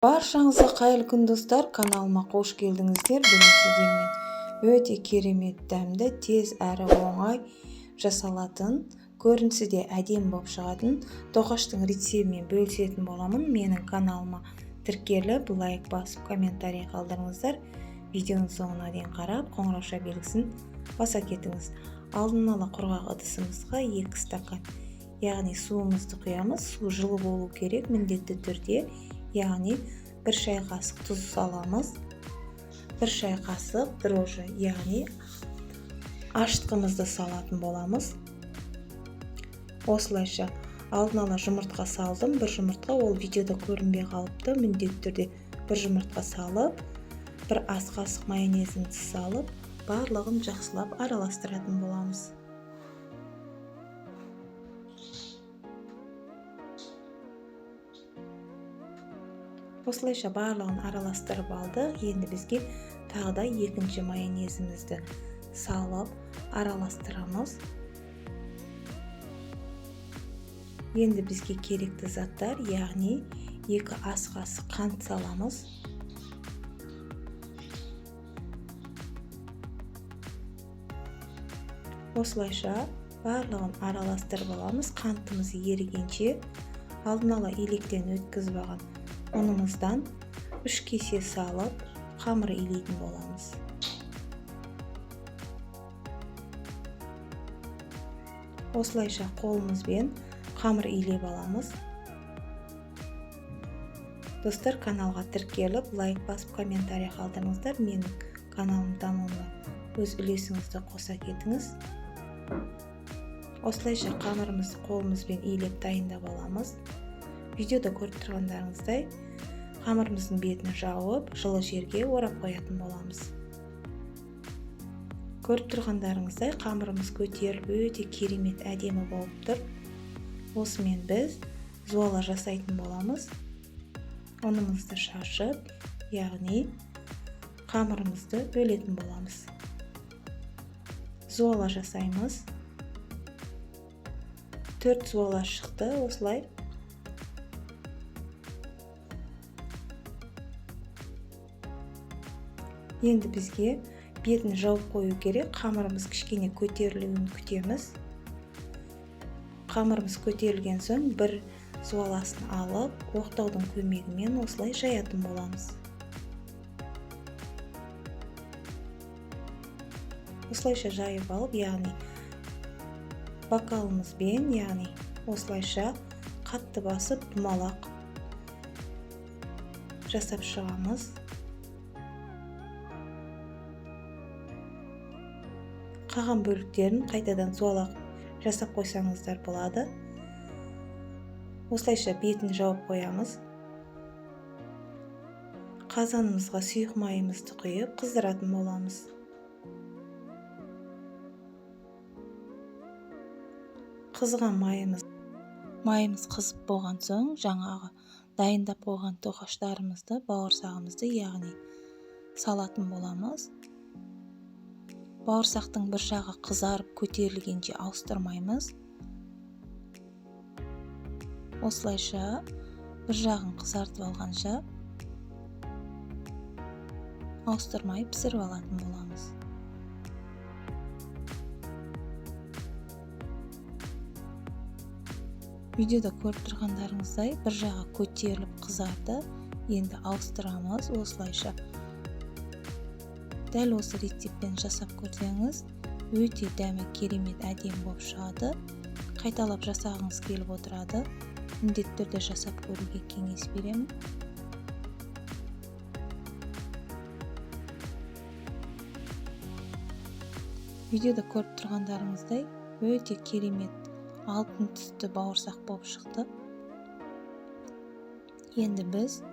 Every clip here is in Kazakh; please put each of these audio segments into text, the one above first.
Баршаңызға қайырлы күн достар, каналыма қош келдіңіздер. Бүгін сіздермен өте керемет, дәмді, тез әрі оңай жасалатын, көрінісі де әдемі болып шығатын тоқаштың рецептімен бөлісетін боламын. Менің каналыма тіркеліп, лайк басып, комментарий қалдырыңыздар. Видеоның соңына дейін қарап, қоңырауша белгісін баса кетіңіз. Алдын ала құрғақ ыдысымызға 2 стакан, яғни суымызды құямыз. Су жылы болу керек міндетті түрде. Яғни 1 шай қасық тұз саламыз, 1 шай қасық дрожжи, яғни ашытқымызды салатын боламыз. Осылайша алдын ала жұмыртқа салдым. 1 жұмыртқа, ол видеода көрінбей қалыпты. Міндетті түрде 1 жұмыртқа салып, 1 ас қасық майонезін салып, барлығын жақсылап араластыратын боламыз. Осылайша барлығын араластырып алдық. Енді бізге тағы да 2-ші майонезімізді салып араластырамыз. Енді бізге керекті заттар, яғни 2 ас қасық қант саламыз. Осылайша барлығын араластырып аламыз. Қантымыз ерігенше алдын ала електен өткізіп алған ұнымыздан 3 кесе салып, қамыр илейтін боламыз. Осылайша қолымызбен қамыр илеп аламыз. Достар, каналға тіркеліп, лайк басып, комментарий қалдырыңыздар. Менің каналым дамуына өз үлесіңізді қоса кетіңіз. Осылайша қамырымызды қолымызбен илеп дайындап аламыз. Видеода көріп тұрғандарыңыздай, қамырымыздың бетін жауып, жылы жерге орап қоятын боламыз. Көріп тұрғандарыңыздай, қамырымыз көтеріліп, өте керемет әдемі болып тұр. Осымен біз зуала жасайтын боламыз. Ұнымызды шашып, яғни қамырымызды бөлетін боламыз. Зуала жасаймыз. 4 зуала шықты, осылай. Енді бізге бетін жауып қою керек. Қамырымыз кішкене көтерілуін күтеміз. Қамырымыз көтерілген соң 1 зуаласын алып, оқтаудың көмегімен осылай жаятын боламыз. Осылайша жайып алып, яғни бокалымызбен, яғни осылайша қатты басып, думалақ жасап шығамыз. Қаған бөліктерін қайтадан зуалақ жасап қойсаңыздар болады. Осылайша бетін жауып қоямыз. Қазанымызға сұйық майымызды құйып қыздыратын боламыз. Қызған майымыз қызып болған соң, жаңағы дайындап қойған тоқаштарымызды, бауырсағымызды, яғни салатын боламыз. Бауырсақтың бір жағы қызарып көтерілгенше ауыстырмаймыз. Осылайша бір жағын қызартып алғанша ауыстырмай пісіріп алатын боламыз. Видеода көріп тұрғандарыңыздай, бір жағы көтеріліп қызарды. Енді ауыстырамыз. Осылайша дәл осы рецептпен жасап көрсеңіз, өте дәмі керемет әдемі болып шығады. Қайталап жасағыңыз келіп отырады. Міндетті түрде жасап көруге кеңес беремін. Видеода көріп тұрғандарыңыздай, өте керемет алтын түсті бауырсақ болып шықты. Енді біз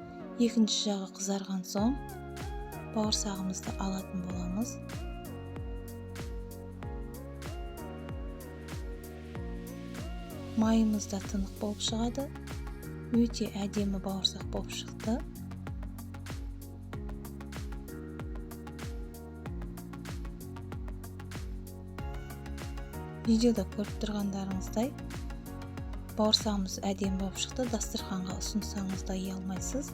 2-ші жағы қызарған соң бауырсағымызды алатын боламыз. Майымыз да тынық болып шығады. Өте әдемі бауырсақ болып шықты. Видеода көріп тұрғандарыңыздай, бауырсағымыз әдемі болып шықты. Дастарханға ұсынсаңыз да ұялмайсыз.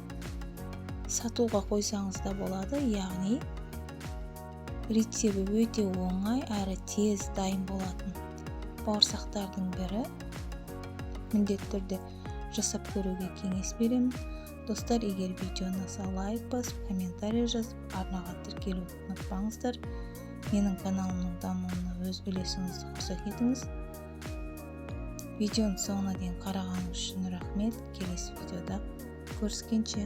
сатуға қойсаңыз да болады, яғни рецебі өте оңай әрі тез дайын болатын бауырсақтардың бірі. Міндетті түрде жасап көруге кеңес беремін. Достар, егер видеоны ұнаса лайк басып, комментарий жазып, арнаға тіркелуді ұмытпаңыздар. Менің каналымның дамуына өз үлесіңізді қоса кетіңіз. Видеоны соңына дейін қарағаныңыз үшін рахмет. Келесі видеода көріскенше.